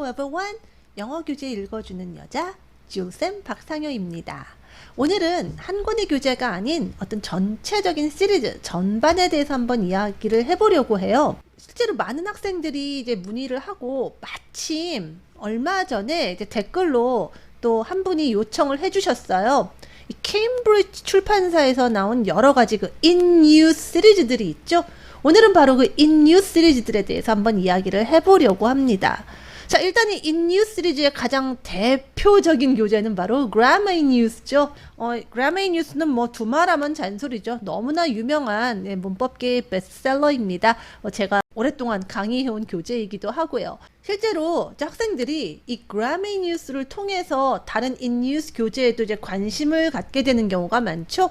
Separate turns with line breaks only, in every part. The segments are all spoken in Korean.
everyone. 영어 교재 읽어주는 여자 조쌤 박상효입니다. 오늘은 한 권의 교재가 아닌 어떤 전체적인 시리즈 전반에 대해서 한번 이야기를 해보려고 해요. 실제로 많은 학생들이 이제 문의를 하고 마침 얼마 전에 이제 댓글로 또 한 분이 요청을 해주셨어요. 이 케임브리지 출판사에서 나온 여러 가지 그 In Use 시리즈들이 있죠. 오늘은 바로 그 In Use 시리즈들에 대해서 한번 이야기를 해보려고 합니다. 자, 일단 이 In Use 시리즈의 가장 대표적인 교재는 바로 Grammar in Use죠. Grammar in Use는 뭐 두말하면 잔소리죠. 너무나 유명한 문법계의 베스트셀러입니다. 제가 오랫동안 강의해온 교재이기도 하고요. 실제로 학생들이 이 Grammar in Use를 통해서 다른 In Use 교재에도 이제 관심을 갖게 되는 경우가 많죠.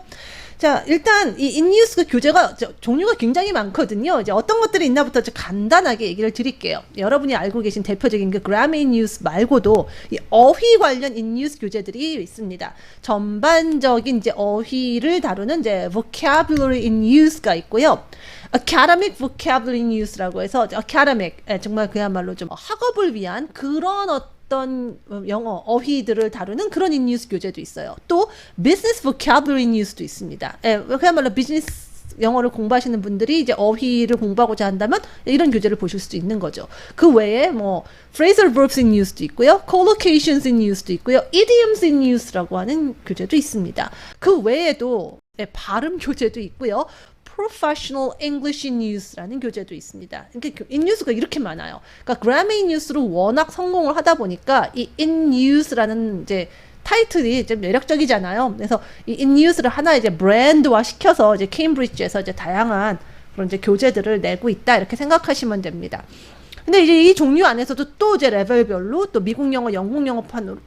자, 일단 이 In Use 교재가 종류가 굉장히 많거든요. 이제 어떤 것들이 있나부터 간단하게 얘기를 드릴게요. 여러분이 알고 계신 대표적인 그 Grammar in Use 말고도 이 어휘 관련 In Use 교재들이 있습니다. 전반적인 이제 어휘를 다루는 이제 Vocabulary in Use가 있고요. Academic Vocabulary in Use라고 해서 Academic, 정말 그야말로 좀 학업을 위한 그런 어떤 영어 어휘들을 다루는 그런 In Use 교재도 있어요. 또 Business Vocabulary in Use도 있습니다. 그야말로 비즈니스 영어를 공부하시는 분들이 이제 어휘를 공부하고자 한다면 이런 교재를 보실 수도 있는 거죠. 그 외에 뭐 Phrasal Verbs in Use도 있고요, Collocations in Use도 있고요, Idioms in Use라고 하는 교재도 있습니다. 그 외에도 발음 교재도 있고요. Professional English in Use라는 교재도 있습니다. 그러니까 In Use가 이렇게 많아요. 그러니까 Grammar in Use로 워낙 성공을 하다 보니까 이 In Use라는 이제 타이틀이 좀 매력적이잖아요. 그래서 이 In Use를 하나 이제 브랜드화 시켜서 이제 케임브리지에서 이제 다양한 그런 이제 교재들을 내고 있다 이렇게 생각하시면 됩니다. 근데 이제 이 종류 안에서도 또 이제 레벨별로 또 미국 영어, 영국 영어판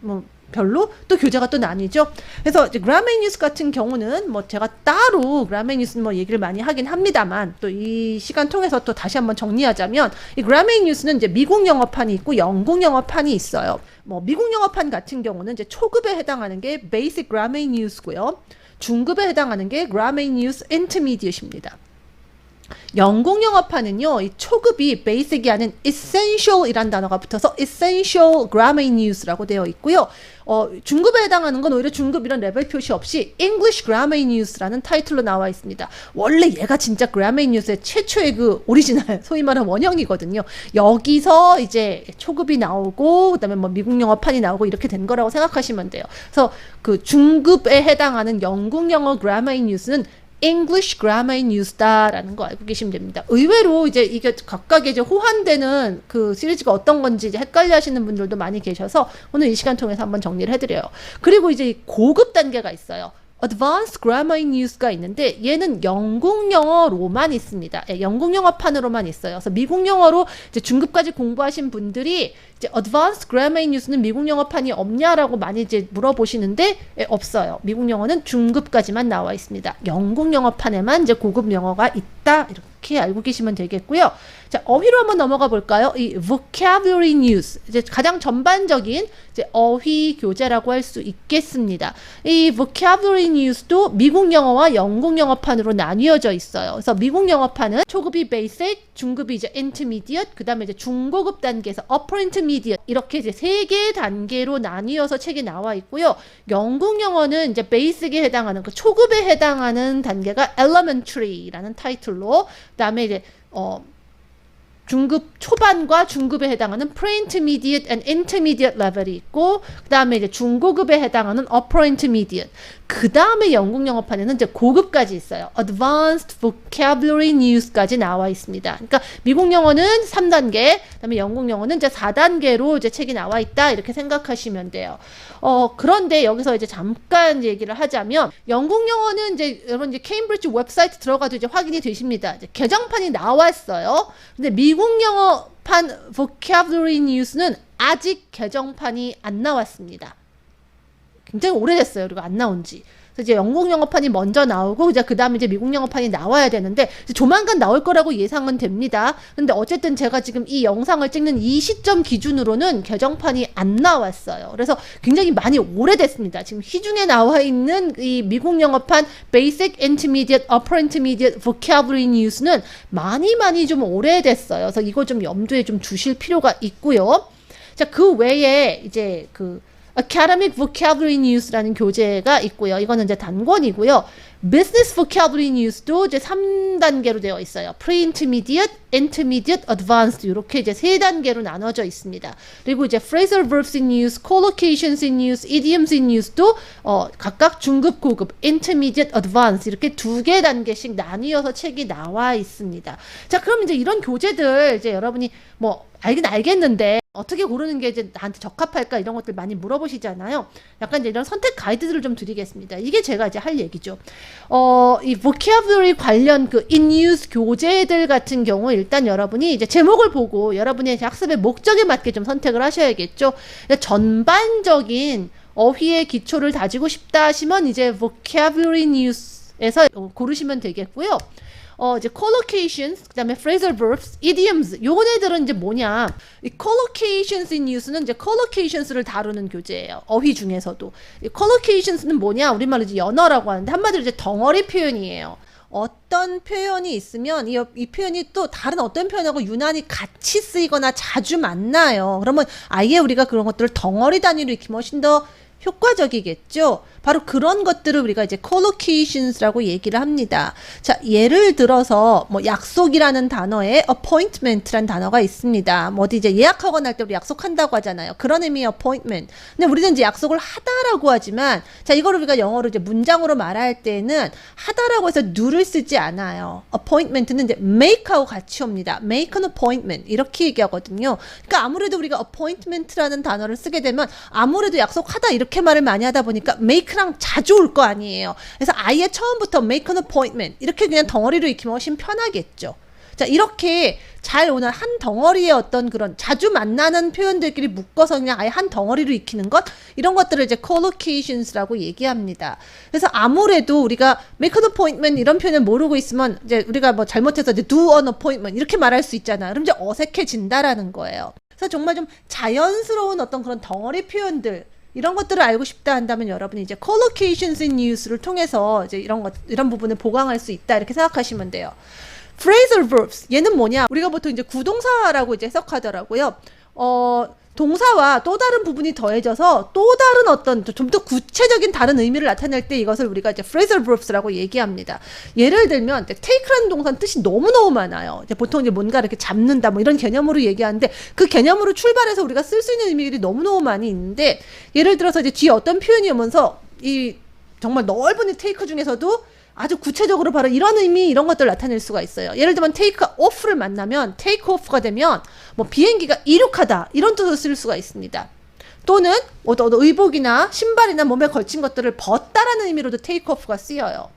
별로 또 교재가 또 나뉘죠. 그래서 이제 Grammar in Use 같은 경우는 뭐 제가 따로 Grammar in Use는 뭐 얘기를 많이 하긴 합니다만 또 이 시간 통해서 또 다시 한번 정리하자면 이 Grammar in Use는 이제 미국 영어판이 있고 영국 영어판이 있어요. 뭐 미국 영어판 같은 경우는 이제 초급에 해당하는 게 Basic Grammar in Use고요. 중급에 해당하는 게 Grammar in Use Intermediate입니다. 영국 영어판은요, 이 초급이 basic이 아닌 essential이란 단어가 붙어서 essential grammar in use라고 되어 있고요. 중급에 해당하는 건 오히려 중급 이런 레벨 표시 없이 English grammar in use라는 타이틀로 나와 있습니다. 원래 얘가 진짜 grammar in use의 최초의 그 오리지널, 소위 말하는 원형이거든요. 여기서 이제 초급이 나오고, 그다음에 뭐 미국 영어판이 나오고 이렇게 된 거라고 생각하시면 돼요. 그래서 그 중급에 해당하는 영국 영어 grammar in use는 English Grammar in Use다라는 거 알고 계시면 됩니다. 의외로 이제 이게 각각의 이제 호환되는 그 시리즈가 어떤 건지 이제 헷갈려 하시는 분들도 많이 계셔서 오늘 이 시간 통해서 한번 정리를 해드려요. 그리고 이제 고급 단계가 있어요. Advanced Grammar in Use가 있는데 얘는 영국 영어로만 있습니다. 영국 영어판으로만 있어요. 그래서 미국 영어로 이제 중급까지 공부하신 분들이 이제 Advanced Grammar in Use는 미국 영어판이 없냐라고 많이 이제 물어보시는데 없어요. 미국 영어는 중급까지만 나와 있습니다. 영국 영어판에만 이제 고급 영어가 있다. 이렇게 알고 계시면 되겠고요. 자, 어휘로 한번 넘어가 볼까요? 이 Vocabulary in Use, 이제 가장 전반적인 이제 어휘 교재라고 할 수 있겠습니다. 이 Vocabulary in Use도 미국 영어와 영국 영어판으로 나뉘어져 있어요. 그래서 미국 영어판은 초급이 Basic, 중급이 이제 Intermediate, 그 다음에 이제 중고급 단계에서 Upper Intermediate 이렇게 이제 세 개의 단계로 나뉘어서 책이 나와 있고요. 영국 영어는 이제 Basic에 해당하는 그 초급에 해당하는 단계가 Elementary라는 타이틀로, 그 다음에 이제 중급 초반과 중급에 해당하는 Pre-Intermediate and Intermediate 레벨이 있고, 그 다음에 이제 중고급에 해당하는 Upper Intermediate, 그 다음에 영국 영어판에는 이제 고급까지 있어요. Advanced Vocabulary in Use까지 나와 있습니다. 그러니까 미국 영어는 3단계, 그 다음에 영국 영어는 이제 4단계로 이제 책이 나와 있다 이렇게 생각하시면 돼요. 그런데 여기서 이제 잠깐 얘기를 하자면 영국 영어는 이제 여러분 이제 케임브리지 웹사이트 들어가도 이제 확인이 되십니다. 이제 개정판이 나왔어요. 근데 미국 영어판 Vocabulary in Use는 아직 개정판이 안 나왔습니다. 굉장히 오래됐어요. 그리고 안 나온 지. 그래서 이제 영국 영어판이 먼저 나오고 이제 그 다음에 이제 미국 영어판이 나와야 되는데 이제 조만간 나올 거라고 예상은 됩니다. 근데 어쨌든 제가 지금 이 영상을 찍는 이 시점 기준으로는 개정판이 안 나왔어요. 그래서 굉장히 많이 오래됐습니다. 지금 시중에 나와 있는 이 미국 영어판 Basic, Intermediate, Upper Intermediate Vocabulary in Use는 많이 좀 오래됐어요. 그래서 이거 좀 염두에 좀 주실 필요가 있고요. 자, 그 외에 이제 그 Academic Vocabulary News라는 교재가 있고요. 이거는 이제 단권이고요. Business Vocabulary News도 이제 3단계로 되어 있어요. Pre-Intermediate, Intermediate, Advanced 이렇게 이제 3단계로 나눠져 있습니다. 그리고 이제 Phrasal Verbs in Use, Collocations in Use, Idioms in Use도 각각 중급, 고급, Intermediate, Advanced 이렇게 2개 단계씩 나뉘어서 책이 나와 있습니다. 자, 그럼 이제 이런 교재들 이제 여러분이 뭐 알긴 알겠는데 어떻게 고르는 게 이제 나한테 적합할까 이런 것들 많이 물어보시잖아요. 약간 이제 이런 선택 가이드들을 좀 드리겠습니다. 이게 제가 이제 할 얘기죠. 이 vocabulary 관련 그 in use 교재들 같은 경우 일단 여러분이 이제 제목을 보고 여러분의 학습의 목적에 맞게 좀 선택을 하셔야겠죠. 전반적인 어휘의 기초를 다지고 싶다 하시면 이제 vocabulary news에서 고르시면 되겠고요. 이제 collocations, 그 다음에 phrasal verbs, idioms, 요거네들은 이제 뭐냐. 이 collocations in use는 이제 collocations를 다루는 교재예요. 어휘 중에서도. 이 collocations는 뭐냐. 우리말로 이제 연어라고 하는데 한마디로 이제 덩어리 표현이에요. 어떤 표현이 있으면 이 표현이 또 다른 어떤 표현하고 유난히 같이 쓰이거나 자주 만나요. 그러면 아예 우리가 그런 것들을 덩어리 단위로 익히면 훨씬 더 효과적이겠죠. 바로 그런 것들을 우리가 이제 collocations라고 얘기를 합니다. 자, 예를 들어서 뭐 약속이라는 단어에 appointment라는 단어가 있습니다. 뭐 어디 이제 예약하거나 할 때 우리 약속한다고 하잖아요. 그런 의미의 appointment. 근데 우리는 이제 약속을 하다라고 하지만 자, 이거를 우리가 영어로 이제 문장으로 말할 때는 하다라고 해서 do를 쓰지 않아요. appointment는 이제 make하고 같이 옵니다. make an appointment 이렇게 얘기하거든요. 그러니까 아무래도 우리가 appointment라는 단어를 쓰게 되면 아무래도 약속하다 이렇게 말을 많이 하다 보니까 make 랑 자주 올 거 아니에요. 그래서 아예 처음부터 make an appointment 이렇게 그냥 덩어리로 익히면 훨씬 편하겠죠. 자, 이렇게 잘 오는 한 덩어리의 어떤 그런 자주 만나는 표현들끼리 묶어서 그냥 아예 한 덩어리로 익히는 것 이런 것들을 이제 collocations라고 얘기합니다. 그래서 아무래도 우리가 make an appointment 이런 표현을 모르고 있으면 이제 우리가 뭐 잘못해서 이제 do an appointment 이렇게 말할 수 있잖아요. 그럼 이제 어색해진다라는 거예요. 그래서 정말 좀 자연스러운 어떤 그런 덩어리 표현들 이런 것들을 알고 싶다 한다면 여러분이 이제 collocations in use를 통해서 이제 이런 부분을 보강할 수 있다 이렇게 생각하시면 돼요. phrasal verbs 얘는 뭐냐? 우리가 보통 이제 구동사라고 이제 해석하더라고요. 동사와 또 다른 부분이 더해져서 또 다른 어떤 좀 더 구체적인 다른 의미를 나타낼 때 이것을 우리가 이제 phrasal verbs라고 얘기합니다. 예를 들면 take라는 동사는 뜻이 너무너무 많아요. 이제 보통 이제 뭔가 이렇게 잡는다 뭐 이런 개념으로 얘기하는데 그 개념으로 출발해서 우리가 쓸 수 있는 의미들이 너무너무 많이 있는데 예를 들어서 이제 뒤에 어떤 표현이 오면서 이 정말 넓은 이 take 중에서도 아주 구체적으로 바로 이런 의미 이런 것들을 나타낼 수가 있어요. 예를 들면 take off를 만나면 take off가 되면 뭐 비행기가 이륙하다 이런 뜻으로 쓸 수가 있습니다. 또는 의복이나 신발이나 몸에 걸친 것들을 벗다라는 의미로도 take off가 쓰여요.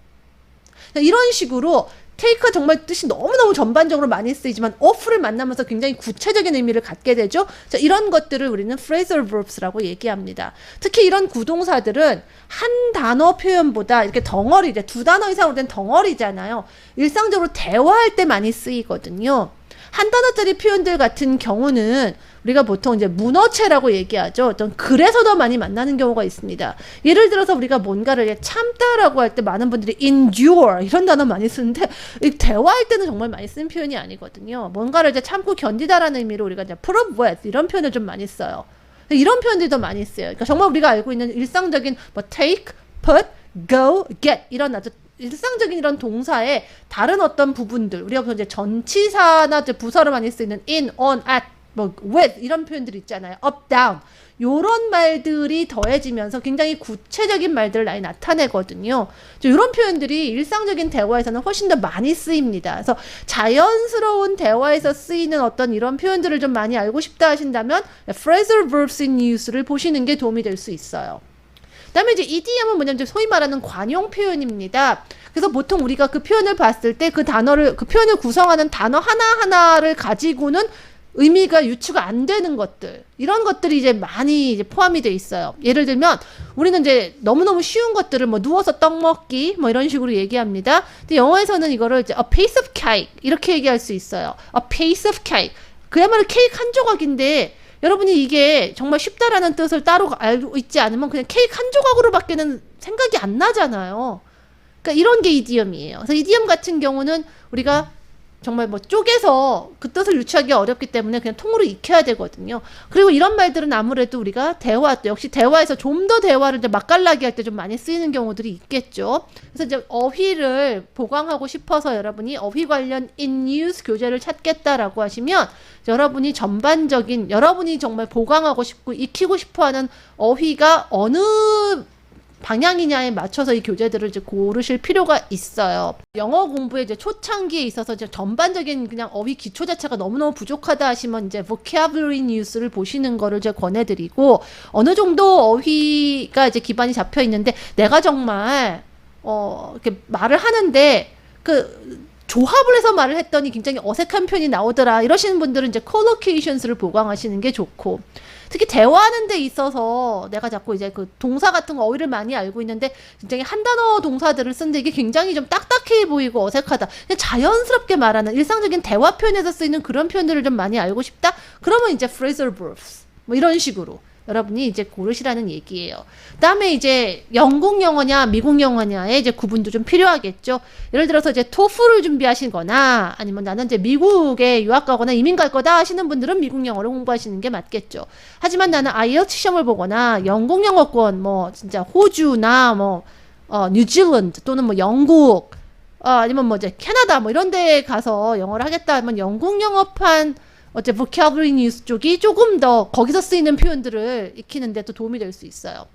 이런 식으로 take가 정말 뜻이 너무너무 전반적으로 많이 쓰이지만 off를 만나면서 굉장히 구체적인 의미를 갖게 되죠. 자, 이런 것들을 우리는 phrasal verbs라고 얘기합니다. 특히 이런 구동사들은 한 단어 표현보다 이렇게 덩어리, 이제 두 단어 이상으로 된 덩어리잖아요. 일상적으로 대화할 때 많이 쓰이거든요. 한 단어짜리 표현들 같은 경우는 우리가 보통 이제 문어체라고 얘기하죠. 어떤 글에서 더 많이 만나는 경우가 있습니다. 예를 들어서 우리가 뭔가를 참다라고 할 때 많은 분들이 endure 이런 단어 많이 쓰는데 대화할 때는 정말 많이 쓰는 표현이 아니거든요. 뭔가를 이제 참고 견디다라는 의미로 우리가 이제 put up with 이런 표현을 좀 많이 써요. 이런 표현들이 더 많이 쓰여요. 그러니까 정말 우리가 알고 있는 일상적인 뭐 take, put, go, get 이런 아주 일상적인 이런 동사의 다른 어떤 부분들 우리가 이제 전치사나 이제 부사로 많이 쓰이는 in, on, at, 뭐 with 이런 표현들 있잖아요. up, down 요런 말들이 더해지면서 굉장히 구체적인 말들을 많이 나타내거든요. 이런 표현들이 일상적인 대화에서는 훨씬 더 많이 쓰입니다. 그래서 자연스러운 대화에서 쓰이는 어떤 이런 표현들을 좀 많이 알고 싶다 하신다면 phrasal verbs in use를 보시는 게 도움이 될 수 있어요. 그다음에 이제 idiom은 뭐냐면 소위 말하는 관용 표현입니다. 그래서 보통 우리가 그 표현을 봤을 때 그 표현을 구성하는 단어 하나하나를 가지고는 의미가 유추가 안 되는 것들 이런 것들이 이제 많이 이제 포함이 돼 있어요. 예를 들면 우리는 이제 너무너무 쉬운 것들을 뭐 누워서 떡 먹기 뭐 이런 식으로 얘기합니다. 근데 영어에서는 이거를 이제 a piece of cake 이렇게 얘기할 수 있어요. a piece of cake 그야말로 케이크 한 조각인데 여러분이 이게 정말 쉽다라는 뜻을 따로 알고 있지 않으면 그냥 케이크 한 조각으로밖에는 생각이 안 나잖아요. 그러니까 이런 게 이디엄이에요. 그래서 이디엄 같은 경우는 우리가 정말 뭐 쪼개서 그 뜻을 유추하기 어렵기 때문에 그냥 통으로 익혀야 되거든요. 그리고 이런 말들은 아무래도 우리가 대화, 역시 대화에서 좀 더 대화를 이제 맛깔나게 할 때 좀 많이 쓰이는 경우들이 있겠죠. 그래서 이제 어휘를 보강하고 싶어서 여러분이 어휘 관련 in use 교재를 찾겠다라고 하시면 여러분이 전반적인, 여러분이 정말 보강하고 싶고 익히고 싶어 하는 어휘가 어느 방향이냐에 맞춰서 이 교재들을 이제 고르실 필요가 있어요. 영어 공부에 이제 초창기에 있어서 이제 전반적인 그냥 어휘 기초 자체가 너무너무 부족하다 하시면 이제 vocabulary news를 보시는 거를 이제 권해드리고, 어느 정도 어휘가 이제 기반이 잡혀 있는데 내가 정말 이렇게 말을 하는데 조합을 해서 말을 했더니 굉장히 어색한 표현이 나오더라 이러시는 분들은 이제 collocations를 보강하시는 게 좋고, 특히 대화하는 데 있어서 내가 자꾸 이제 그 동사 같은 거 어휘를 많이 알고 있는데 굉장히 한 단어 동사들을 쓰는데 이게 굉장히 좀 딱딱해 보이고 어색하다. 그냥 자연스럽게 말하는 일상적인 대화 표현에서 쓰이는 그런 표현들을 좀 많이 알고 싶다? 그러면 이제 phrasal verbs 뭐 이런 식으로 여러분이 이제 고르시라는 얘기예요. 그다음에 이제 영국 영어냐 미국 영어냐의 이제 구분도 좀 필요하겠죠. 예를 들어서 이제 토플을 준비하시거나 아니면 나는 이제 미국에 유학 가거나 이민 갈 거다 하시는 분들은 미국 영어를 공부하시는 게 맞겠죠. 하지만 나는 IELTS 시험을 보거나 영국 영어권 뭐 진짜 호주나 뭐 뉴질랜드 또는 뭐 영국 아니면 뭐 이제 캐나다 뭐 이런 데 가서 영어를 하겠다 하면 영국 영어판 어째 vocabulary news 쪽이 조금 더 거기서 쓰이는 표현들을 익히는 데 또 도움이 될 수 있어요.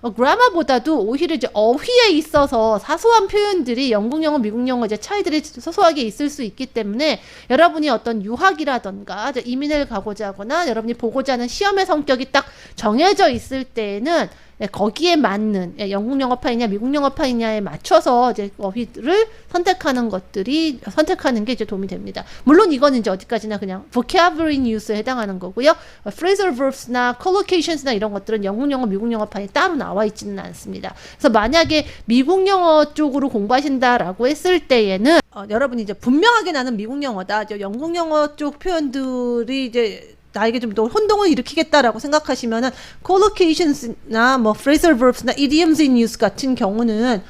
그라마보다도 오히려 이제 어휘에 있어서 사소한 표현들이 영국 영어, 미국 영어 이제 차이들이 소소하게 있을 수 있기 때문에 여러분이 어떤 유학이라던가 이민을 가고자 하거나 여러분이 보고자 하는 시험의 성격이 딱 정해져 있을 때에는 거기에 맞는 영국 영어파이냐 미국 영어파이냐에 맞춰서 이제 어휘를 선택하는 게 이제 도움이 됩니다. 물론 이거는 이제 어디까지나 그냥 vocabulary news에 해당하는 거고요. phrasal verbs나 collocations나 이런 것들은 영국 영어, 미국 영어판이 따로 나와 있지는 않습니다. 그래서 만약에 미국 영어 쪽으로 공부하신다라고 했을 때에는 여러분이 이제 분명하게 나는 미국 영어다, 영국 영어 쪽 표현들이 이제 나에게 좀 더 혼동을 일으키겠다라고 생각하시면은 collocations나 뭐 phrasal verbs나 idioms in use 같은 경우는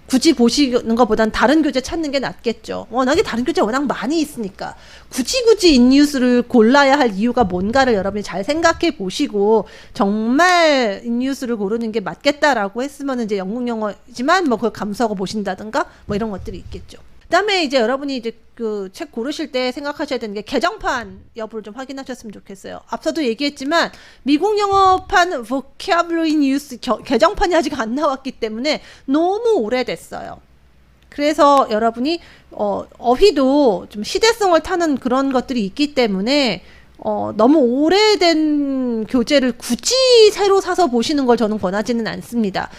굳이 보시는 것보단 다른 교재 찾는 게 낫겠죠. 워낙에 다른 교재 워낙 많이 있으니까 굳이 in use를 골라야 할 이유가 뭔가를 여러분이 잘 생각해 보시고 정말 in use를 고르는 게 맞겠다라고 했으면 이제 영국 영어지만 뭐 그걸 감수하고 보신다든가 뭐 이런 것들이 있겠죠. 그다음에 이제 여러분이 이제 그 책 고르실 때 생각하셔야 되는 게 개정판 여부를 좀 확인하셨으면 좋겠어요. 앞서도 얘기했지만 미국 영어판 vocabulary news 개정판이 아직 안 나왔기 때문에 너무 오래됐어요. 그래서 여러분이 어휘도 좀 시대성을 타는 그런 것들이 있기 때문에 너무 오래된 교재를 굳이 새로 사서 보시는 걸 저는 권하지는 않습니다.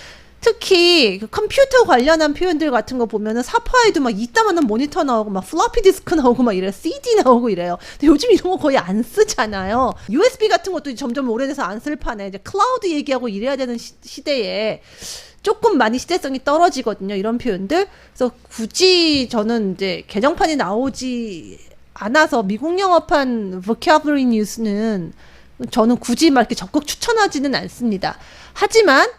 특히 컴퓨터 관련한 표현들 같은 거 보면은 사파에도 막 이따만한 모니터 나오고 막 플로피 디스크 나오고 막 이래요. CD 나오고 이래요. 근데 요즘 이런 거 거의 안 쓰잖아요. USB 같은 것도 점점 오래돼서 안 쓸 판에 이제 클라우드 얘기하고 이래야 되는 시대에 조금 많이 시대성이 떨어지거든요. 이런 표현들. 그래서 굳이 저는 이제 개정판이 나오지 않아서 미국 영어판 vocabulary news는 저는 굳이 막 이렇게 적극 추천하지는 않습니다. 하지만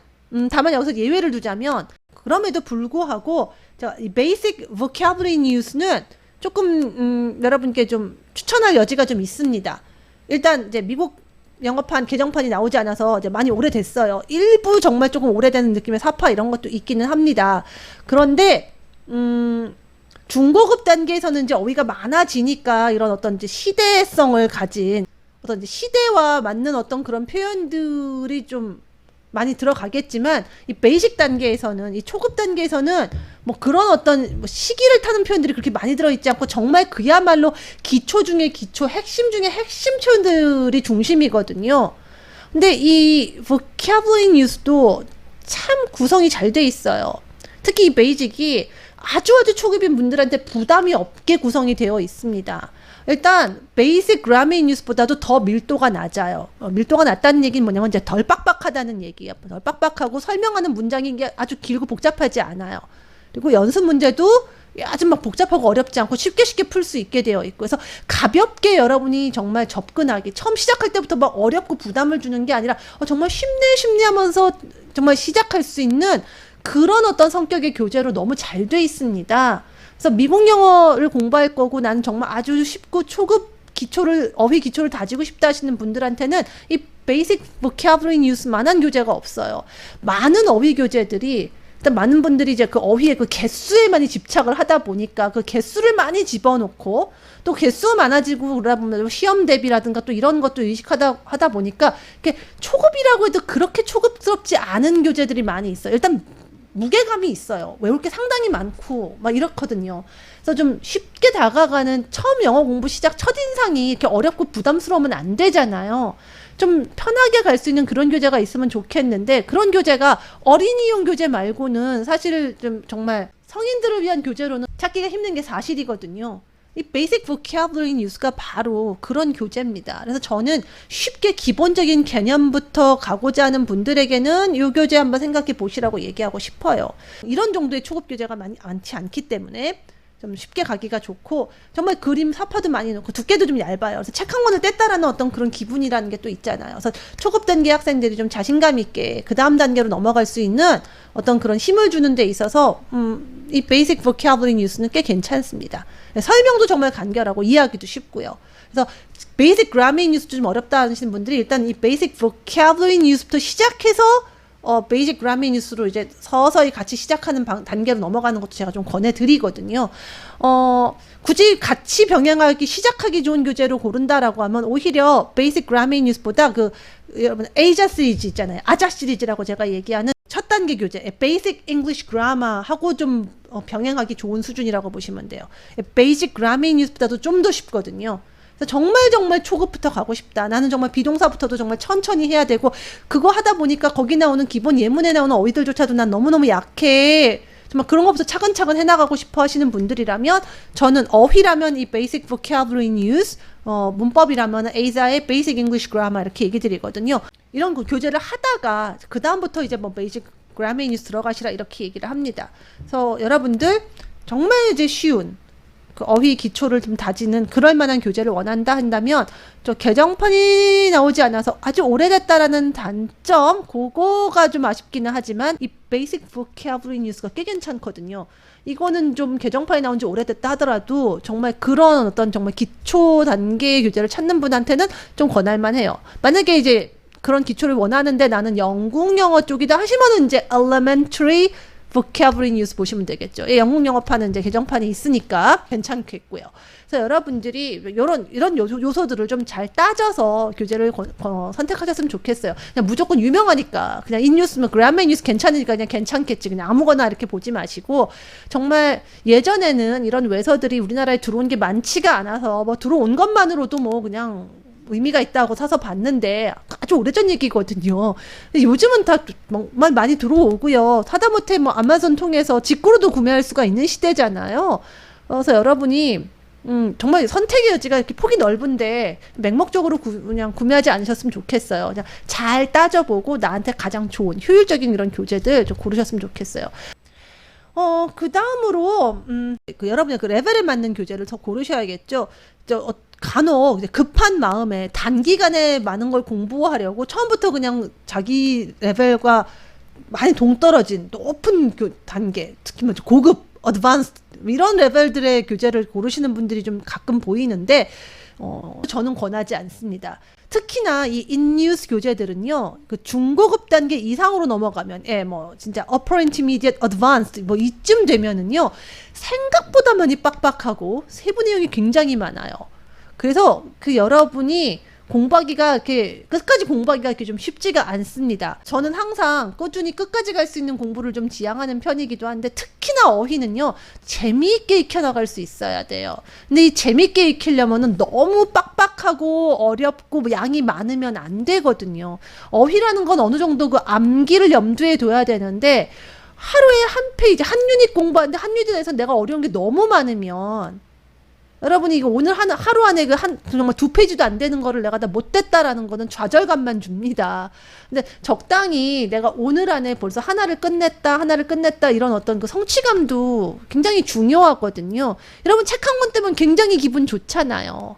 다만 여기서 예외를 두자면 그럼에도 불구하고 이 basic vocabulary news는 조금 여러분께 좀 추천할 여지가 좀 있습니다. 일단 이제 미국 영어판 개정판이 나오지 않아서 이제 많이 오래됐어요. 일부 정말 조금 오래되는 느낌의 사파 이런 것도 있기는 합니다. 그런데 중고급 단계에서는 이제 어휘가 많아지니까 이런 어떤 이제 시대성을 가진 어떤 이제 시대와 맞는 어떤 그런 표현들이 좀 많이 들어가겠지만 이 베이직 단계에서는 이 초급 단계에서는 뭐 그런 어떤 뭐 시기를 타는 표현들이 그렇게 많이 들어있지 않고 정말 그야말로 기초 중에 기초 핵심 중에 핵심 표현들이 중심이거든요. 근데 이 vocabulary news도 참 구성이 잘 돼 있어요. 특히 이 베이직이 아주 초급인 분들한테 부담이 없게 구성이 되어 있습니다. 일단 베이직 그라머 뉴스보다도 더 밀도가 낮아요. 밀도가 낮다는 얘기는 뭐냐면 이제 덜 빡빡하다는 얘기예요. 덜 빡빡하고 설명하는 문장인 게 아주 길고 복잡하지 않아요. 그리고 연습 문제도 아주 막 복잡하고 어렵지 않고 쉽게 풀 수 있게 되어 있고, 그래서 가볍게 여러분이 정말 접근하기, 처음 시작할 때부터 막 어렵고 부담을 주는 게 아니라 정말 쉽네 하면서 정말 시작할 수 있는 그런 어떤 성격의 교재로 너무 잘 돼 있습니다. 그래서 미국 영어를 공부할 거고 나는 정말 아주 쉽고 초급 기초를, 어휘 기초를 다지고 싶다 하시는 분들한테는 이 베이직 보캐블러리 뉴스만한 교재가 없어요. 많은 어휘 교재들이 일단 많은 분들이 이제 그 어휘의 그 개수에 많이 집착을 하다 보니까 그 개수를 많이 집어넣고 또 개수가 많아지고 그러다 보면 시험 대비라든가 또 이런 것도 의식하다 보니까 이렇게 초급이라고 해도 그렇게 초급스럽지 않은 교재들이 많이 있어요. 일단 무게감이 있어요. 외울 게 상당히 많고 막 이렇거든요. 그래서 좀 쉽게 다가가는 처음 영어 공부 시작 첫인상이 이렇게 어렵고 부담스러우면 안 되잖아요. 좀 편하게 갈 수 있는 그런 교재가 있으면 좋겠는데 그런 교재가 어린이용 교재 말고는 사실 좀 정말 성인들을 위한 교재로는 찾기가 힘든 게 사실이거든요. 이 베이직 보캐블러리 뉴스가 바로 그런 교재입니다. 그래서 저는 쉽게 기본적인 개념부터 가고자 하는 분들에게는 이 교재 한번 생각해 보시라고 얘기하고 싶어요. 이런 정도의 초급 교재가 많지 않기 때문에 좀 쉽게 가기가 좋고 정말 그림 사파도 많이 넣고 두께도 좀 얇아요. 그래서 책 한 권을 뗐다라는 어떤 그런 기분이라는 게 또 있잖아요. 그래서 초급 단계 학생들이 좀 자신감 있게 그 다음 단계로 넘어갈 수 있는 어떤 그런 힘을 주는 데 있어서 이 베이직 보캐블러리 뉴스는 꽤 괜찮습니다. 설명도 정말 간결하고 이해하기도 쉽고요. 그래서 베이직 그라머 뉴스도 좀 어렵다 하시는 분들이 일단 이 베이직 보캐블러리 뉴스부터 시작해서 베이직 그라머 뉴스로 이제 서서히 같이 시작하는 단계로 넘어가는 것도 제가 좀 권해드리거든요. 굳이 같이 병행하기 시작하기 좋은 교재로 고른다라고 하면 오히려 베이직 그라머 뉴스보다 여러분 에이자 시리즈 있잖아요. 아자 시리즈라고 제가 얘기하는 첫 단계 교재 베이직 잉글리시 그라머 하고 좀 병행하기 좋은 수준이라고 보시면 돼요. 베이직 그라머 뉴스보다도 좀 더 쉽거든요. 정말 초급부터 가고 싶다. 나는 정말 비동사부터도 정말 천천히 해야 되고 그거 하다 보니까 거기 나오는 기본 예문에 나오는 어휘들조차도 난 너무너무 약해. 정말 그런 것부터 차근차근 해나가고 싶어 하시는 분들이라면 저는 어휘라면 이 베이직 보캐블러리 뉴스, 문법이라면 에이자의 베이직 잉글리시 그라머 이렇게 얘기 드리거든요. 이런 교재를 하다가 그 다음부터 이제 뭐 베이직 그라머 뉴스 들어가시라 이렇게 얘기를 합니다. 그래서 여러분들 정말 이제 쉬운 그 어휘 기초를 좀 다지는 그럴 만한 교재를 원한다 한다면 저 개정판이 나오지 않아서 아주 오래됐다라는 단점 그거가 좀 아쉽기는 하지만 이 베이직 보캐블러리 뉴스가 꽤 괜찮거든요. 이거는 좀 개정판이 나온 지 오래됐다 하더라도 정말 그런 어떤 정말 기초 단계의 교재를 찾는 분한테는 좀 권할만 해요. 만약에 이제 그런 기초를 원하는데 나는 영국 영어 쪽이다 하시면은 이제 elementary vocabulary news 보시면 되겠죠. 영국 영어판은 이제 개정판이 있으니까 괜찮겠고요. 그래서 여러분들이 이런 요소들을 좀 잘 따져서 교재를 선택하셨으면 좋겠어요. 그냥 무조건 유명하니까 그냥 인뉴스면 그라머 뉴스 괜찮으니까 그냥 괜찮겠지. 그냥 아무거나 이렇게 보지 마시고 정말 예전에는 이런 외서들이 우리나라에 들어온 게 많지가 않아서 뭐 들어온 것만으로도 뭐 그냥 의미가 있다고 사서 봤는데 아주 오래전 얘기거든요. 요즘은 다 정말 많이 들어오고요. 하다못해 뭐 아마존 통해서 직구로도 구매할 수가 있는 시대잖아요. 그래서 여러분이 정말 선택의 여지가 이렇게 폭이 넓은데 맹목적으로 그냥 구매하지 않으셨으면 좋겠어요. 그냥 잘 따져보고 나한테 가장 좋은 효율적인 이런 교재들 좀 고르셨으면 좋겠어요. 그 다음으로 여러분의 그 레벨에 맞는 교재를 더 고르셔야겠죠. 간혹 이제 급한 마음에 단기간에 많은 걸 공부하려고 처음부터 그냥 자기 레벨과 많이 동떨어진 높은 단계, 특히 뭐 고급, 어드밴스 이런 레벨들의 교재를 고르시는 분들이 좀 가끔 보이는데 저는 권하지 않습니다. 특히나 이 인뉴스 교재들은요, 그 중고급 단계 이상으로 넘어가면, 뭐, 진짜 upper intermediate advanced, 뭐, 이쯤 되면은요, 생각보다 많이 빡빡하고, 세부 내용이 굉장히 많아요. 그래서 여러분이 공부하기가 이렇게 끝까지 공부하기가 이렇게 좀 쉽지가 않습니다. 저는 항상 꾸준히 끝까지 갈 수 있는 공부를 좀 지향하는 편이기도 한데 특히나 어휘는요 재미있게 익혀나갈 수 있어야 돼요. 근데 이 재미있게 익히려면은 너무 빡빡하고 어렵고 뭐 양이 많으면 안 되거든요. 어휘라는 건 어느 정도 그 암기를 염두에 둬야 되는데 하루에 한 페이지 한 유닛 공부하는데 한 유닛에서 내가 어려운 게 너무 많으면 여러분이 이거 오늘 하루 안에 정말 2페이지도 안 되는 거를 내가 다 못됐다라는 거는 좌절감만 줍니다. 근데 적당히 내가 오늘 안에 벌써 하나를 끝냈다 이런 어떤 그 성취감도 굉장히 중요하거든요. 여러분 책 한 권 때문에 굉장히 기분 좋잖아요.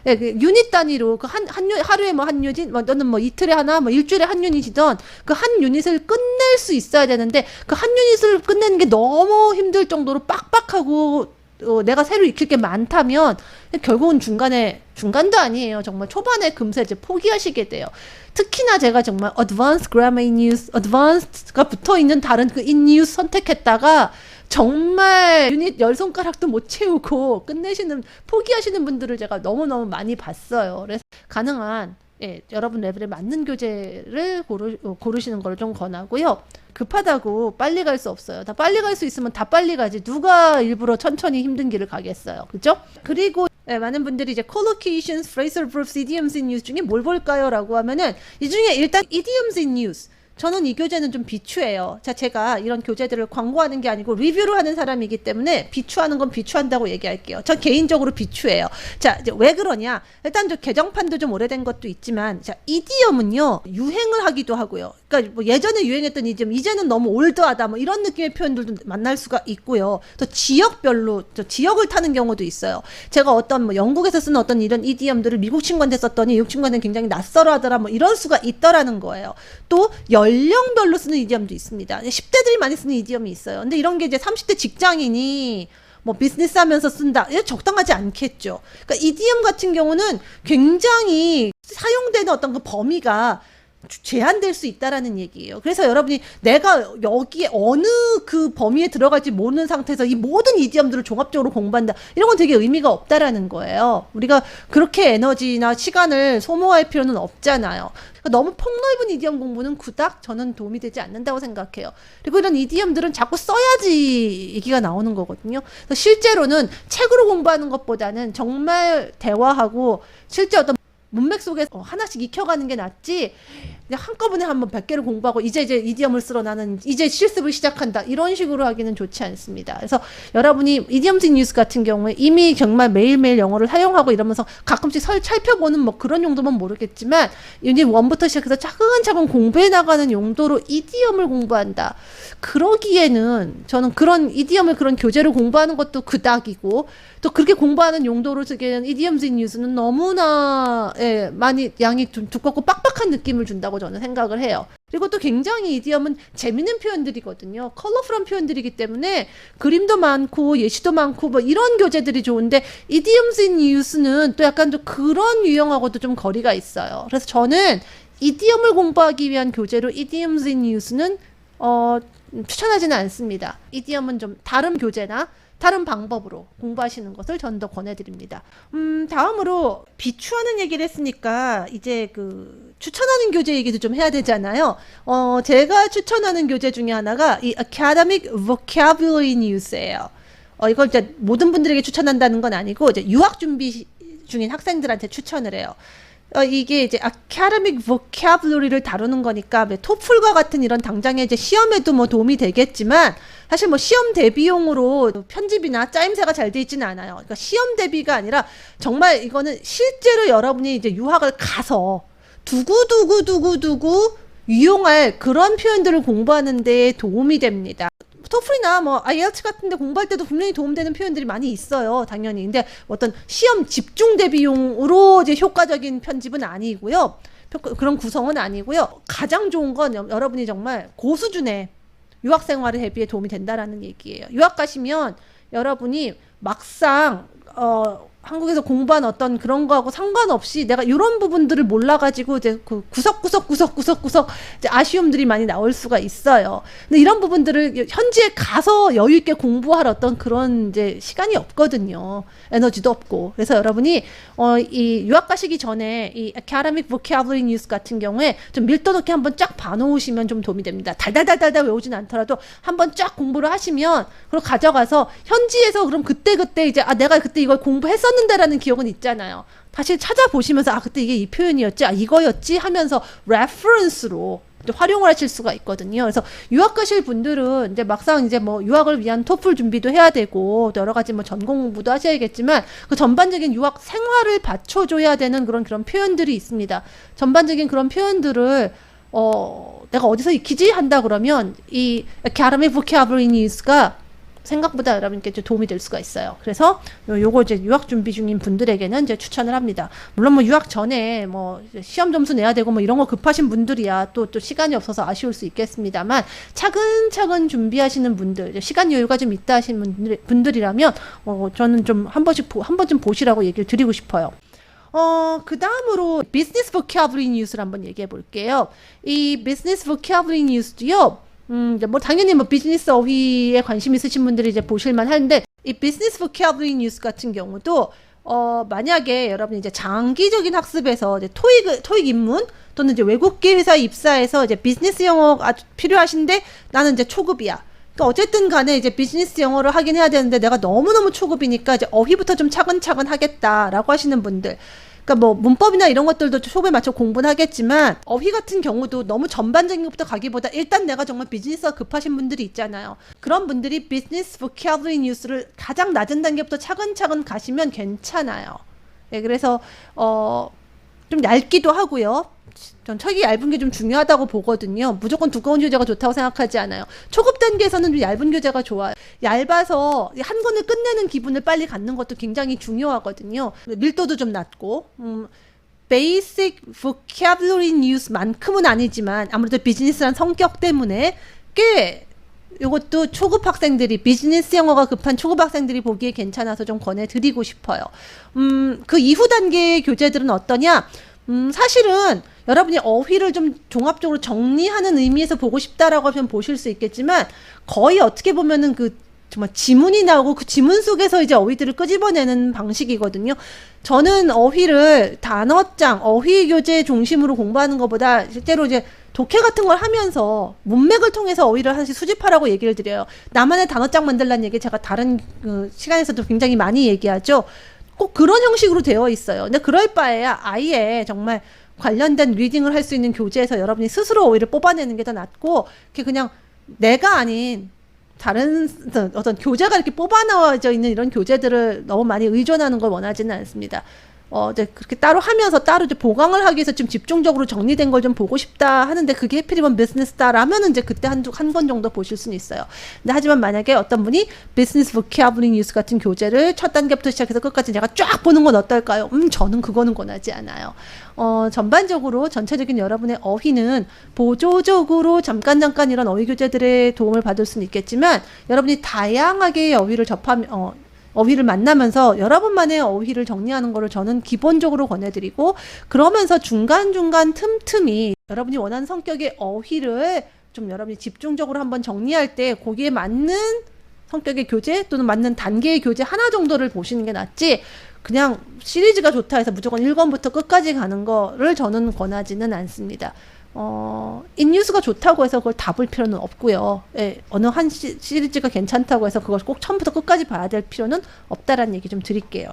예, 그 유닛 단위로 하루에 뭐 한 유닛, 뭐 너는 뭐 이틀에 하나, 뭐 일주일에 한 유닛이던 그 한 유닛을 끝낼 수 있어야 되는데 그 한 유닛을 끝내는 게 너무 힘들 정도로 빡빡하고 내가 새로 익힐 게 많다면 결국은 중간도 아니에요. 정말 초반에 금세 이제 포기하시게 돼요. 특히나 제가 정말 advanced grammar in use, advanced가 붙어있는 다른 그 in use 선택했다가 정말 유닛 10손가락도 못 채우고 포기하시는 분들을 제가 너무너무 많이 봤어요. 그래서 가능한 여러분 레벨에 맞는 교재를 고르시는 걸 좀 권하고요. 급하다고 빨리 갈 수 없어요. 다 빨리 갈 수 있으면 다 빨리 가지. 누가 일부러 천천히 힘든 길을 가겠어요. 그죠? 그리고 많은 분들이 이제 collocations, phrasal verbs, idioms in use 중에 뭘 볼까요? 라고 하면은 이 중에 일단 idioms in use. 저는 이 교재는 좀 비추해요. 자, 제가 이런 교재들을 광고하는 게 아니고 리뷰를 하는 사람이기 때문에 비추하는 건 비추한다고 얘기할게요. 저 개인적으로 비추해요. 자, 이제 왜 그러냐? 일단 저 개정판도 좀 오래된 것도 있지만, 자, 이디엄은요, 유행을 하기도 하고요. 그러니까 뭐 예전에 유행했던 이디엄, 이제는 너무 올드하다, 뭐 이런 느낌의 표현들도 만날 수가 있고요. 또 지역별로, 지역을 타는 경우도 있어요. 제가 어떤 뭐 영국에서 쓰는 어떤 이런 이디엄들을 미국 친구한테 썼더니 미국 친구한테는 굉장히 낯설어 하더라, 뭐 이런 수가 있더라는 거예요. 또 연령별로 쓰는 이디엄도 있습니다. 10대들이 많이 쓰는 이디엄이 있어요. 근데 이런 게 이제 30대 직장인이 뭐 비즈니스 하면서 쓴다. 이거 적당하지 않겠죠. 그러니까 이디엄 같은 경우는 굉장히 사용되는 어떤 그 범위가 제한될 수 있다라는 얘기예요. 그래서 여러분이 내가 여기에 어느 그 범위에 들어갈지 모르는 상태에서 이 모든 이디엄들을 종합적으로 공부한다. 이런 건 되게 의미가 없다라는 거예요. 우리가 그렇게 에너지나 시간을 소모할 필요는 없잖아요. 그러니까 너무 폭넓은 이디엄 공부는 그닥 저는 도움이 되지 않는다고 생각해요. 그리고 이런 이디엄들은 자꾸 써야지 얘기가 나오는 거거든요. 그래서 실제로는 책으로 공부하는 것보다는 정말 대화하고 실제 어떤 문맥 속에서 하나씩 익혀가는 게 낫지, 그냥 한꺼번에 한번 100개를 공부하고 이제 이디엄을 쓰러 나는 이제 실습을 시작한다, 이런 식으로 하기는 좋지 않습니다. 그래서 여러분이 이디엄스 인 유스 같은 경우에 이미 정말 매일매일 영어를 사용하고 이러면서 가끔씩 살펴보는 뭐 그런 용도면 모르겠지만, 이제 1부터 시작해서 차근차근 공부해 나가는 용도로 이디엄을 공부한다, 그러기에는 저는 그런 이디엄을 그런 교재를 공부하는 것도 그닥이고, 또 그렇게 공부하는 용도로 쓰기에는 이디엄스 인 유스는 너무나 많이 양이 좀 두껍고 빡빡한 느낌을 준다고 저는 생각을 해요. 그리고 또 굉장히 이디엄은 재밌는 표현들이거든요. 컬러풀한 표현들이기 때문에 그림도 많고 예시도 많고 뭐 이런 교재들이 좋은데, 이디엄스 인 유스는 또 약간 좀 그런 유형하고도 좀 거리가 있어요. 그래서 저는 이디엄을 공부하기 위한 교재로 이디엄스 인 유스는 추천하지는 않습니다. 이디엄은 좀 다른 교재나 다른 방법으로 공부하시는 것을 전 더 권해드립니다. 다음으로 비추하는 얘기를 했으니까 이제 그 추천하는 교재 얘기도 좀 해야 되잖아요. 제가 추천하는 교재 중에 하나가 이 Academic Vocabulary News예요. 이걸 이제 모든 분들에게 추천한다는 건 아니고 이제 유학 준비 중인 학생들한테 추천을 해요. 이게 이제 academic vocabulary를 다루는 거니까 토플과 같은 이런 당장의 이제 시험에도 뭐 도움이 되겠지만, 사실 뭐 시험 대비용으로 편집이나 짜임새가 잘 돼 있지는 않아요. 그러니까 시험 대비가 아니라 정말 이거는 실제로 여러분이 이제 유학을 가서 두고두고 유용할 그런 표현들을 공부하는 데 도움이 됩니다. 토플이나 뭐 IELTS 같은 데 공부할 때도 분명히 도움되는 표현들이 많이 있어요, 당연히. 근데 어떤 시험 집중 대비용으로 이제 효과적인 편집은 아니고요. 그런 구성은 아니고요. 가장 좋은 건 여러분이 정말 고수준의 유학 생활을 대비에 도움이 된다라는 얘기예요. 유학 가시면 여러분이 막상 한국에서 공부한 어떤 그런 거하고 상관없이 내가 이런 부분들을 몰라가지고 이제 그 구석구석 이제 아쉬움들이 많이 나올 수가 있어요. 근데 이런 부분들을 현지에 가서 여유 있게 공부할 어떤 그런 이제 시간이 없거든요. 에너지도 없고. 그래서 여러분이 이 유학 가시기 전에 이 Academic Vocabulary News 같은 경우에 좀 밀도 높게 한번 쫙 봐놓으시면 좀 도움이 됩니다. 달달달달 외우진 않더라도 한번 쫙 공부를 하시면, 그리고 가져가서 현지에서 그럼 그때 이제 내가 그때 이걸 공부했었는데라는 기억은 있잖아요. 다시 찾아보시면서 그때 이게 이 표현이었지, 이거였지 하면서 레퍼런스로 활용을 하실 수가 있거든요. 그래서 유학 가실 분들은 이제 막상 이제 뭐 유학을 위한 토플 준비도 해야 되고 여러 가지 뭐 전공 공부도 하셔야겠지만, 그 전반적인 유학 생활을 받쳐줘야 되는 그런 표현들이 있습니다. 전반적인 그런 표현들을 내가 어디서 익히지 한다 그러면 이 Academic Vocabulary News가 생각보다 여러분께 좀 도움이 될 수가 있어요. 그래서 요거 이제 유학 준비 중인 분들에게는 이제 추천을 합니다. 물론 뭐 유학 전에 뭐 시험 점수 내야 되고 뭐 이런 거 급하신 분들이야 또 시간이 없어서 아쉬울 수 있겠습니다만 차근차근 준비하시는 분들, 시간 여유가 좀 있다 하시는 분들이라면 저는 좀 한 번쯤 보시라고 얘기를 드리고 싶어요. 그 다음으로 비즈니스 보캐블러리 뉴스를 한번 얘기해 볼게요. 이 비즈니스 보캐블러리 뉴스도요. 뭐 당연히 뭐 비즈니스 어휘에 관심 있으신 분들이 이제 보실만 하는데 이 비즈니스 보캐블러리 뉴스 같은 경우도 만약에 여러분이 이제 장기적인 학습에서 이제 토익 입문 또는 이제 외국계 회사에 입사해서 이제 비즈니스 영어가 필요하신데 나는 이제 초급이야. 그러니까 어쨌든 간에 이제 비즈니스 영어를 하긴 해야 되는데 내가 너무너무 초급이니까 이제 어휘부터 좀 차근차근 하겠다라고 하시는 분들. 그러니까 뭐 문법이나 이런 것들도 초급에 맞춰 공부는 하겠지만 어휘 같은 경우도 너무 전반적인 것부터 가기보다 일단 내가 정말 비즈니스가 급하신 분들이 있잖아요. 그런 분들이 비즈니스 보캐블러리 뉴스를 가장 낮은 단계부터 차근차근 가시면 괜찮아요. 네, 그래서 좀 얇기도 하고요. 전 책이 얇은 게 좀 중요하다고 보거든요. 무조건 두꺼운 교재가 좋다고 생각하지 않아요. 초급 단계에서는 좀 얇은 교재가 좋아요. 얇아서 한 권을 끝내는 기분을 빨리 갖는 것도 굉장히 중요하거든요. 밀도도 좀 낮고 Basic Vocabulary News만큼은 아니지만 아무래도 비즈니스란 성격 때문에 꽤 이것도 초급 학생들이 비즈니스 영어가 급한 초급 학생들이 보기에 괜찮아서 좀 권해드리고 싶어요. 그 이후 단계의 교재들은 어떠냐? 사실은 여러분이 어휘를 좀 종합적으로 정리하는 의미에서 보고 싶다라고 하면 보실 수 있겠지만 거의 어떻게 보면은 그 정말 지문이 나오고 그 지문 속에서 이제 어휘들을 끄집어내는 방식이거든요. 저는 어휘를 단어장, 어휘 교재 중심으로 공부하는 것보다 실제로 이제 독해 같은 걸 하면서 문맥을 통해서 어휘를 하나씩 수집하라고 얘기를 드려요. 나만의 단어장 만들라는 얘기 제가 다른 시간에서도 굉장히 많이 얘기하죠. 꼭 그런 형식으로 되어 있어요. 근데 그럴 바에야 아예 정말 관련된 리딩을 할 수 있는 교재에서 여러분이 스스로 어휘를 뽑아내는 게 더 낫고 그냥 내가 아닌 다른 어떤 교재가 이렇게 뽑아나와져 있는 이런 교재들을 너무 많이 의존하는 걸 원하지는 않습니다. 이제 그렇게 따로 하면서 따로 이제 보강을 하기 위해서 좀 집중적으로 정리된 걸 좀 보고 싶다 하는데 그게 해필이면 비즈니스다라면은 이제 그때 한 권 정도 보실 수는 있어요. 근데 하지만 만약에 어떤 분이 비즈니스 보캐블러리 뉴스 같은 교재를 첫 단계부터 시작해서 끝까지 제가 쫙 보는 건 어떨까요? 저는 그거는 권하지 않아요. 전반적으로 전체적인 여러분의 어휘는 보조적으로 잠깐 이런 어휘 교재들의 도움을 받을 수는 있겠지만 여러분이 다양하게 어휘를 만나면서 여러분만의 어휘를 정리하는 거를 저는 기본적으로 권해드리고 그러면서 중간중간 틈틈이 여러분이 원하는 성격의 어휘를 좀 여러분이 집중적으로 한번 정리할 때 거기에 맞는 성격의 교재 또는 맞는 단계의 교재 하나 정도를 보시는 게 낫지 그냥 시리즈가 좋다 해서 무조건 1권부터 끝까지 가는 거를 저는 권하지는 않습니다. 인뉴스가 좋다고 해서 그걸 다 볼 필요는 없고요. 예, 어느 한 시리즈가 괜찮다고 해서 그걸 꼭 처음부터 끝까지 봐야 될 필요는 없다라는 얘기 좀 드릴게요.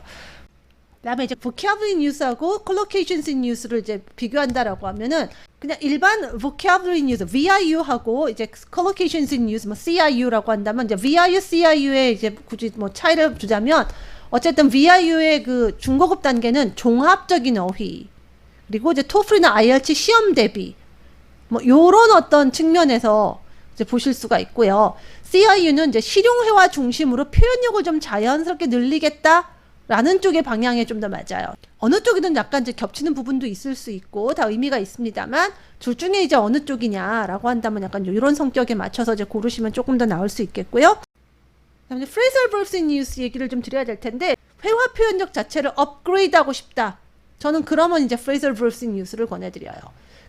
그다음에 이제 vocabulary news하고 collocations in news를 이제 비교한다라고 하면은 그냥 일반 vocabulary news VIU하고 이제 collocations in news 뭐 CIU라고 한다면 이제 VIU, CIU의 이제 굳이 뭐 차이를 두자면 어쨌든 VIU의 그 중고급 단계는 종합적인 어휘 그리고 이제 토플이나 IELTS 시험 대비 뭐 요런 어떤 측면에서 이제 보실 수가 있고요. CIU는 이제 실용회화 중심으로 표현력을 좀 자연스럽게 늘리겠다라는 쪽의 방향에 좀 더 맞아요. 어느 쪽이든 약간 이제 겹치는 부분도 있을 수 있고 다 의미가 있습니다만 둘 중에 이제 어느 쪽이냐라고 한다면 약간 이런 성격에 맞춰서 이제 고르시면 조금 더 나을 수 있겠고요. 그다음에 phrasal verbs in use 얘기를 좀 드려야 될 텐데 회화 표현력 자체를 업그레이드하고 싶다. 저는 그러면 이제 phrasal verbs in use를 권해드려요.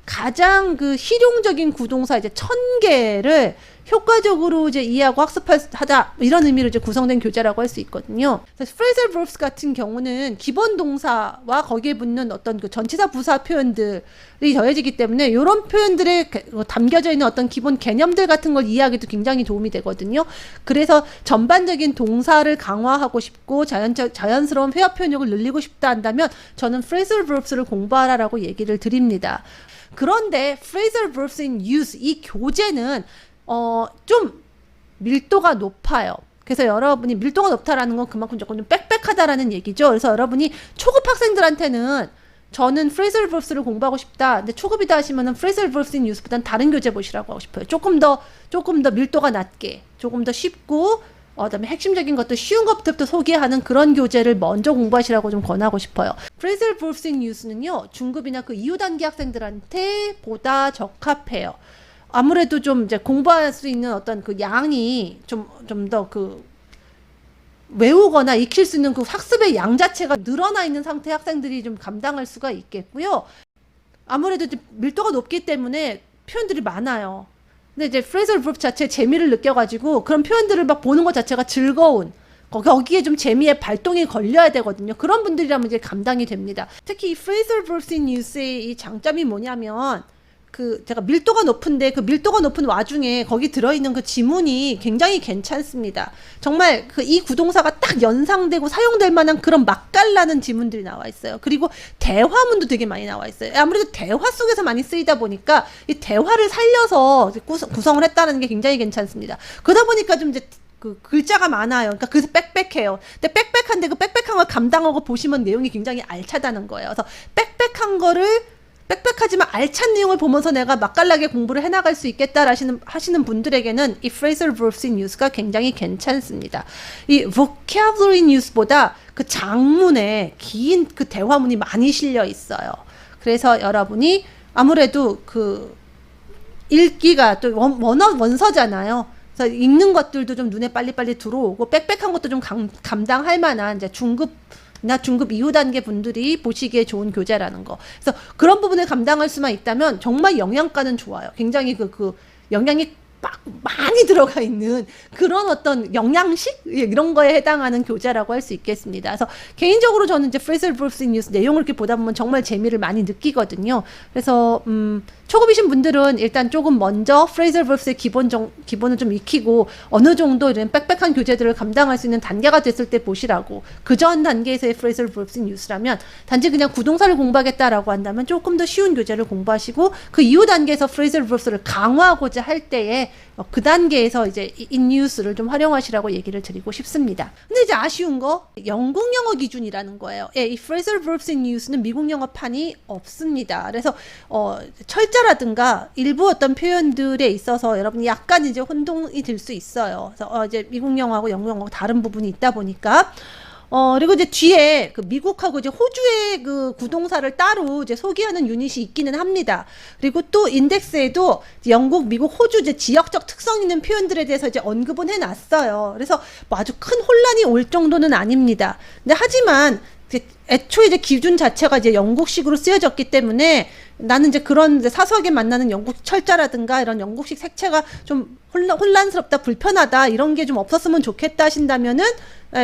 가장 그 실용적인 구동사 이제 1000개를 효과적으로 이제 이해하고 학습하다 이런 의미로 이제 구성된 교재라고 할 수 있거든요. 그래서 phrasal verbs 같은 경우는 기본 동사와 거기에 붙는 어떤 그 전치사 부사 표현들이 더해지기 때문에 이런 표현들에 담겨져 있는 어떤 기본 개념들 같은 걸 이해하기도 굉장히 도움이 되거든요. 그래서 전반적인 동사를 강화하고 싶고 자연스러운 회화 표현력을 늘리고 싶다 한다면 저는 phrasal verbs를 공부하라라고 얘기를 드립니다. 그런데 phrasal verbs in use 이 교재는 좀 밀도가 높아요. 그래서 여러분이 밀도가 높다라는 건 그만큼 조금 좀 빽빽하다라는 얘기죠. 그래서 여러분이 초급 학생들한테는 저는 phrasal verbs를 공부하고 싶다. 근데 초급이다 하시면은 phrasal verbs in use보다는 다른 교재 보시라고 하고 싶어요. 조금 더 밀도가 낮게, 조금 더 쉽고 그다음에 핵심적인 것도 쉬운 것부터 소개하는 그런 교재를 먼저 공부하시라고 좀 권하고 싶어요. Phrasal verbs in use는요, 중급이나 그 이후 단계 학생들한테 보다 적합해요. 아무래도 좀 이제 공부할 수 있는 어떤 그 양이 좀 더 그 외우거나 익힐 수 있는 그 학습의 양 자체가 늘어나 있는 상태의 학생들이 좀 감당할 수가 있겠고요. 아무래도 이제 밀도가 높기 때문에 표현들이 많아요. 근데 이제 phrasal verb 자체에 재미를 느껴가지고 그런 표현들을 막 보는 것 자체가 즐거운, 거기에 좀 재미의 발동이 걸려야 되거든요. 그런 분들이라면 이제 감당이 됩니다. 특히 이 phrasal verbs in use의 이 장점이 뭐냐면, 제가 밀도가 높은데 그 밀도가 높은 와중에 거기 들어있는 그 지문이 굉장히 괜찮습니다. 정말 이 구동사가 딱 연상되고 사용될 만한 그런 맛깔나는 지문들이 나와 있어요. 그리고 대화문도 되게 많이 나와 있어요. 아무래도 대화 속에서 많이 쓰이다 보니까 이 대화를 살려서 구성을 했다는 게 굉장히 괜찮습니다. 그러다 보니까 좀 이제 글자가 많아요. 그러니까 그래서 빽빽해요. 근데 빽빽한데 그 빽빽한 걸 감당하고 보시면 내용이 굉장히 알차다는 거예요. 그래서 빽빽한 거를 빽빽하지만 알찬 내용을 보면서 내가 맛깔나게 공부를 해나갈 수 있겠다 하시는 분들에게는 이 phrasal verbs in use가 굉장히 괜찮습니다. 이 vocabulary in use보다 그 장문에 긴 그 대화문이 많이 실려 있어요. 그래서 여러분이 아무래도 읽기가 또 원서잖아요. 그래서 읽는 것들도 좀 눈에 빨리빨리 들어오고 빽빽한 것도 좀 감당할 만한 이제 중급 이후 단계 분들이 보시기에 좋은 교재라는 거. 그래서 그런 부분을 감당할 수만 있다면 정말 영양가는 좋아요. 굉장히 영양이 많이 들어가 있는 그런 어떤 영양식 이런 거에 해당하는 교재라고 할 수 있겠습니다. 그래서 개인적으로 저는 이제 phrasal verbs in use 내용을 이렇게 보다 보면 정말 재미를 많이 느끼거든요. 그래서 초급이신 분들은 일단 조금 먼저 phrasal verbs의 기본을 좀 익히고 어느 정도 이런 빽빽한 교재들을 감당할 수 있는 단계가 됐을 때 보시라고. 그 전 단계에서의 phrasal verbs in use라면 단지 그냥 구동사를 공부하겠다라고 한다면 조금 더 쉬운 교재를 공부하시고 그 이후 단계에서 phrasal verbs를 강화하고자 할 때에 그 단계에서 이제 in use를 좀 활용하시라고 얘기를 드리고 싶습니다. 근데 이제 아쉬운 거 영국 영어 기준이라는 거예요. 이 phrasal verbs in use는 미국 영어판이 없습니다. 그래서 철자라든가 일부 어떤 표현들에 있어서 여러분이 약간 이제 혼동이 될 수 있어요. 그래서 이제 미국 영어하고 영국 영어하고 다른 부분이 있다 보니까 그리고 이제 뒤에 미국하고 이제 호주의 구동사를 따로 이제 소개하는 유닛이 있기는 합니다. 그리고 또 인덱스에도 영국, 미국, 호주 이제 지역적 특성 있는 표현들에 대해서 이제 언급은 해놨어요. 그래서 뭐 아주 큰 혼란이 올 정도는 아닙니다. 근데 하지만 애초에 이제 기준 자체가 이제 영국식으로 쓰여졌기 때문에 나는 이제 그런 이제 사소하게 만나는 영국 철자라든가 이런 영국식 색채가 좀 혼란스럽다, 불편하다, 이런 게 좀 없었으면 좋겠다 하신다면은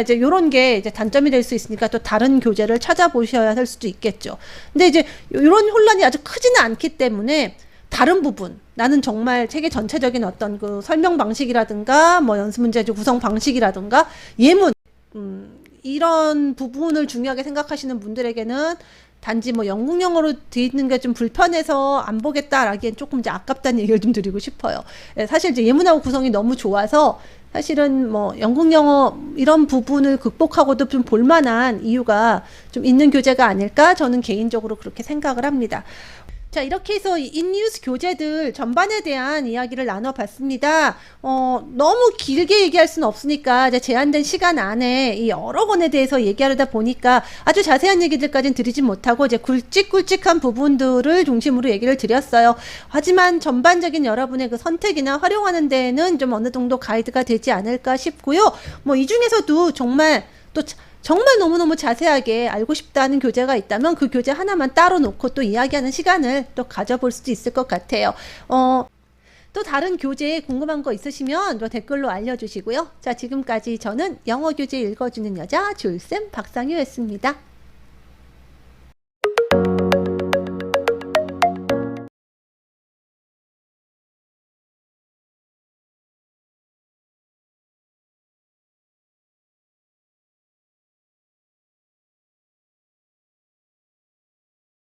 이제 요런 게 이제 단점이 될 수 있으니까 또 다른 교재를 찾아보셔야 할 수도 있겠죠. 근데 이제 요런 혼란이 아주 크지는 않기 때문에 다른 부분, 나는 정말 책의 전체적인 어떤 설명 방식이라든가 뭐 연습 문제 구성 방식이라든가 예문, 이런 부분을 중요하게 생각하시는 분들에게는 단지 뭐 영국 영어로 돼 있는 게 좀 불편해서 안 보겠다라기엔 조금 이제 아깝다는 얘기를 좀 드리고 싶어요. 사실 이제 예문하고 구성이 너무 좋아서 사실은 뭐 영국 영어 이런 부분을 극복하고도 좀 볼만한 이유가 좀 있는 교재가 아닐까, 저는 개인적으로 그렇게 생각을 합니다. 자, 이렇게 해서 인뉴스 교재들 전반에 대한 이야기를 나눠봤습니다. 너무 길게 얘기할 수는 없으니까 이제 제한된 시간 안에 이 여러 권에 대해서 얘기하려다 보니까 아주 자세한 얘기들까지는 드리지 못하고 이제 굵직굵직한 부분들을 중심으로 얘기를 드렸어요. 하지만 전반적인 여러분의 선택이나 활용하는 데에는 좀 어느 정도 가이드가 되지 않을까 싶고요. 뭐 이 중에서도 정말 너무너무 자세하게 알고 싶다는 교재가 있다면 그 교재 하나만 따로 놓고 또 이야기하는 시간을 또 가져볼 수도 있을 것 같아요. 또 다른 교재에 궁금한 거 있으시면 또 댓글로 알려주시고요. 자, 지금까지 저는 영어 교재 읽어주는 여자 줄쌤 박상효였습니다.